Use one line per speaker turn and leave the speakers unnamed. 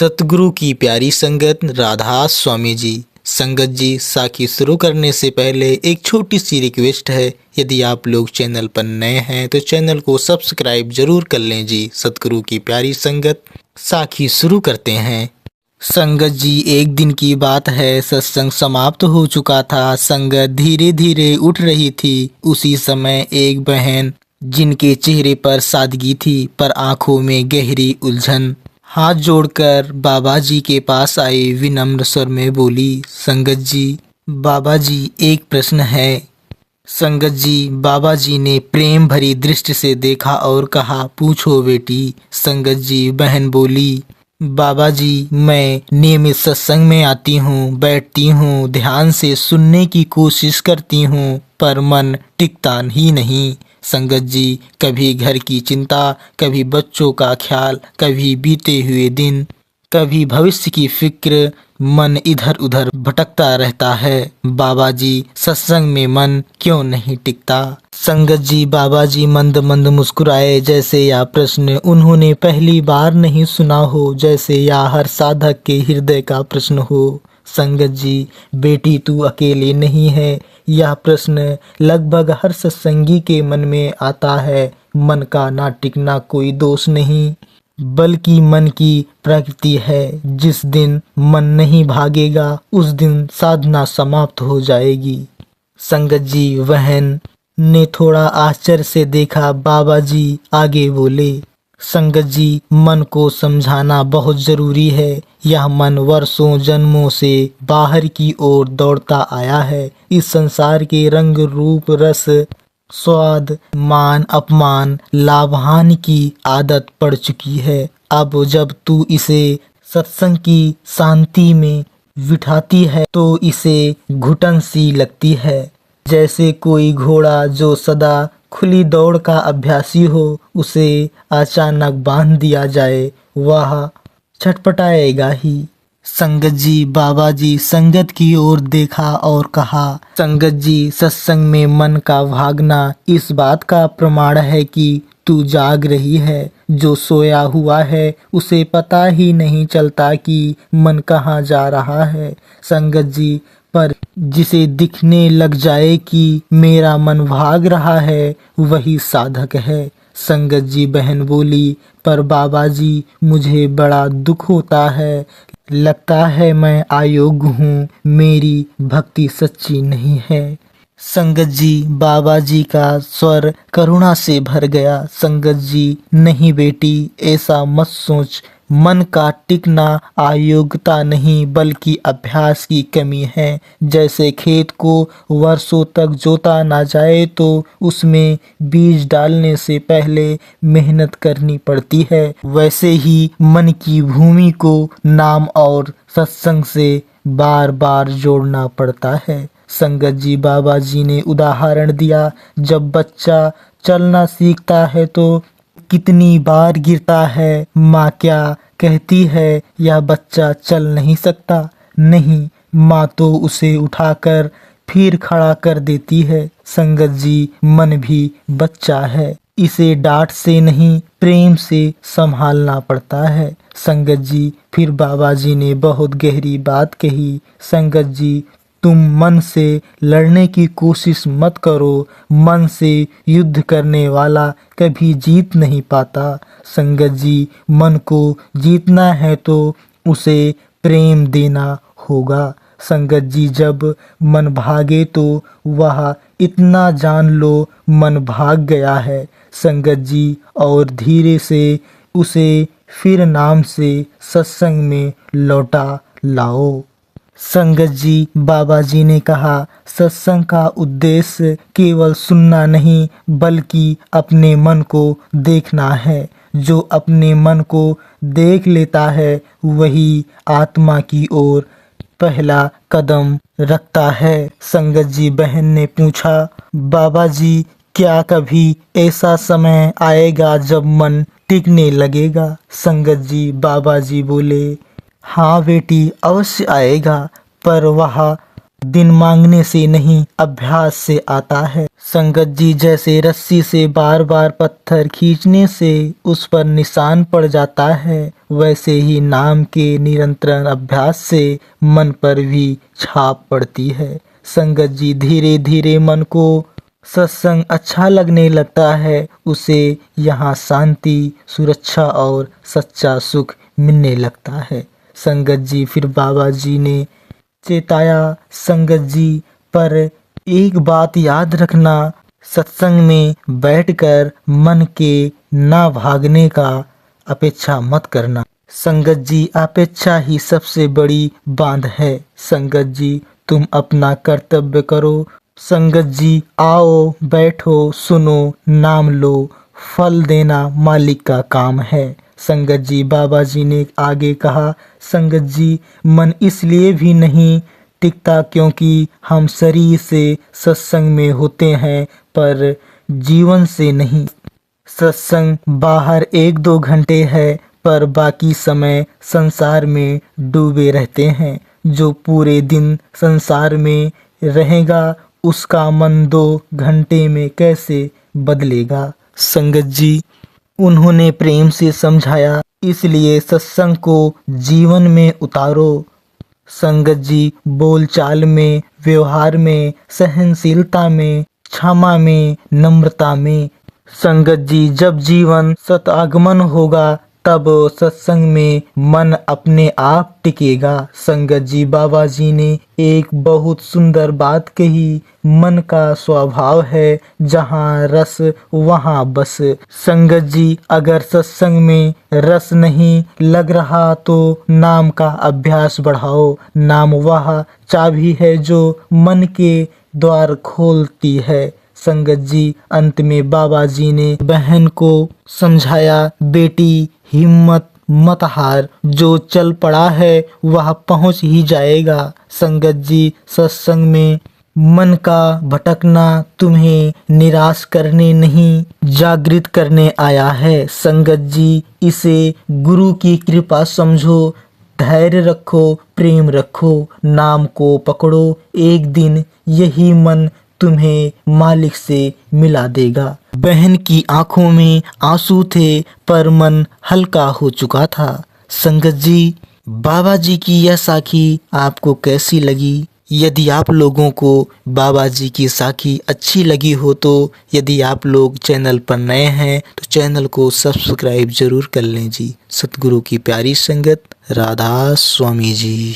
सतगुरु की प्यारी संगत राधा स्वामी जी। संगत जी, साखी शुरू करने से पहले एक छोटी सी रिक्वेस्ट है। यदि आप लोग चैनल पर नए हैं तो चैनल को सब्सक्राइब जरूर कर लें जी। सतगुरु की प्यारी संगत, साखी शुरू करते हैं। संगत जी, एक दिन की बात है, सत्संग समाप्त हो चुका था। संगत धीरे धीरे उठ रही थी। उसी समय एक बहन, जिनके चेहरे पर सादगी थी पर आंखों में गहरी उलझन, हाथ जोड़कर बाबा जी के पास आई। विनम्र स्वर में बोली, संगत जी, बाबा जी एक प्रश्न है। संगत जी, बाबा जी ने प्रेम भरी दृष्टि से देखा और कहा, पूछो बेटी। संगत जी, बहन बोली, बाबा जी मैं नियमित सत्संग में आती हूँ, बैठती हूँ, ध्यान से सुनने की कोशिश करती हूँ, पर मन टिकता ही नहीं। संगत जी, कभी घर की चिंता, कभी बच्चों का ख्याल, कभी बीते हुए दिन, कभी भविष्य की फिक्र, मन इधर उधर भटकता रहता है। बाबा जी, सत्संग में मन क्यों नहीं टिकता? संगत जी, बाबा जी मंद मंद मुस्कुराए, जैसे यह प्रश्न उन्होंने पहली बार नहीं सुना हो, जैसे यह हर साधक के हृदय का प्रश्न हो। संगत जी, बेटी तू अकेले नहीं है। यह प्रश्न लगभग हर सत्संगी के मन में आता है। मन का ना टिकना कोई दोष नहीं, बल्कि मन की प्रकृति है। जिस दिन मन नहीं भागेगा उस दिन साधना समाप्त हो जाएगी। संगत जी, बहन ने थोड़ा आश्चर्य से देखा। बाबा जी आगे बोले, संगत जी, मन को समझाना बहुत जरूरी है। यह मन वर्षों जन्मों से बाहर की ओर दौड़ता आया है। इस संसार के रंग रूप रस स्वाद मान अपमान लाभ हानि की आदत पड़ चुकी है। अब जब तू इसे सत्संग की शांति में बिठाती है तो इसे घुटन सी लगती है, जैसे कोई घोड़ा जो सदा खुली दौड़ का अभ्यासी हो, उसे अचानक बांध दिया जाए, वह छटपटाएगा ही। संगत जी, बाबा जी संगत की ओर देखा और कहा, संगत जी, सत्संग में मन का भागना इस बात का प्रमाण है कि तू जाग रही है। जो सोया हुआ है उसे पता ही नहीं चलता कि मन कहाँ जा रहा है। संगत जी, पर जिसे दिखने लग जाए कि मेरा मन भाग रहा है, वही साधक है। संगत जी, बहन बोली, पर बाबा जी मुझे बड़ा दुख होता है। लगता है मैं अयोग्य हूँ, मेरी भक्ति सच्ची नहीं है। संगत जी, बाबा जी का स्वर करुणा से भर गया। संगत जी, नहीं बेटी, ऐसा मत सोच। मन का टिकना अयोग्यता नहीं बल्कि अभ्यास की कमी है। जैसे खेत को वर्षों तक जोता ना जाए तो उसमें बीज डालने से पहले मेहनत करनी पड़ती है, वैसे ही मन की भूमि को नाम और सत्संग से बार बार जोड़ना पड़ता है। संगत जी, बाबा जी ने उदाहरण दिया, जब बच्चा चलना सीखता है तो कितनी बार गिरता है। माँ क्या कहती है, यह बच्चा चल नहीं सकता। नहीं, माँ तो उसे उठाकर फिर खड़ा कर देती है। संगत जी, मन भी बच्चा है, इसे डांट से नहीं प्रेम से संभालना पड़ता है। संगत जी, फिर बाबा जी ने बहुत गहरी बात कही, संगत जी, तुम मन से लड़ने की कोशिश मत करो। मन से युद्ध करने वाला कभी जीत नहीं पाता। संगत जी, मन को जीतना है तो उसे प्रेम देना होगा। संगत जी, जब मन भागे तो वह इतना जान लो मन भाग गया है। संगत जी, और धीरे से उसे फिर नाम से सत्संग में लौटा लाओ। संगत जी, बाबा जी ने कहा, सत्संग का उद्देश्य केवल सुनना नहीं बल्कि अपने मन को देखना है। जो अपने मन को देख लेता है वही आत्मा की ओर पहला कदम रखता है। संगत जी, बहन ने पूछा, बाबा जी, क्या कभी ऐसा समय आएगा जब मन टिकने लगेगा? संगत जी, बाबा जी बोले, हाँ बेटी, अवश्य आएगा, पर वह दिन मांगने से नहीं, अभ्यास से आता है। संगत जी, जैसे रस्सी से बार बार पत्थर खींचने से उस पर निशान पड़ जाता है, वैसे ही नाम के निरंतर अभ्यास से मन पर भी छाप पड़ती है। संगत जी, धीरे धीरे मन को सत्संग अच्छा लगने लगता है। उसे यहाँ शांति, सुरक्षा और सच्चा सुख मिलने लगता है। संगत जी, फिर बाबा जी ने चेताया, संगत जी, पर एक बात याद रखना, सत्संग में बैठकर मन के ना भागने का अपेक्षा मत करना। संगत जी, अपेक्षा ही सबसे बड़ी बांध है। संगत जी, तुम अपना कर्तव्य करो। संगत जी, आओ, बैठो, सुनो, नाम लो, फल देना मालिक का काम है। संगत जी, बाबा जी ने आगे कहा, संगत जी, मन इसलिए भी नहीं टिकता क्योंकि हम शरीर से सत्संग में होते हैं पर जीवन से नहीं। सत्संग बाहर 1-2 घंटे है पर बाकी समय संसार में डूबे रहते हैं। जो पूरे दिन संसार में रहेगा उसका मन 2 घंटे में कैसे बदलेगा। संगत जी, उन्होंने प्रेम से समझाया, इसलिए सत्संग को जीवन में उतारो। संगत जी, बोलचाल में, व्यवहार में, सहनशीलता में, क्षमा में, नम्रता में। संगत जी, जब जीवन सतागमन होगा तब सत्संग में मन अपने आप टिकेगा। संगत जी, बाबा जी ने एक बहुत सुंदर बात कही, मन का स्वभाव है जहाँ रस वहाँ बस। संगत जी, अगर सत्संग में रस नहीं लग रहा तो नाम का अभ्यास बढ़ाओ। नाम वह चाबी है जो मन के द्वार खोलती है। संगत जी, अंत में बाबा जी ने बहन को समझाया, बेटी, हिम्मत मत हार, जो चल पड़ा है वह पहुंच ही जाएगा। संगत जी, सत्संग में मन का भटकना तुम्हें निराश करने नहीं, जागृत करने आया है। संगत जी, इसे गुरु की कृपा समझो, धैर्य रखो, प्रेम रखो, नाम को पकड़ो, एक दिन यही मन तुम्हें मालिक से मिला देगा। बहन की आंखों में आंसू थे पर मन हल्का हो चुका था। संगत जी, बाबा जी की यह साखी आपको कैसी लगी? यदि आप लोगों को बाबा जी की साखी अच्छी लगी हो तो यदि आप लोग चैनल पर नए हैं तो चैनल को सब्सक्राइब जरूर कर लें जी। सतगुरु की प्यारी संगत, राधा स्वामी जी।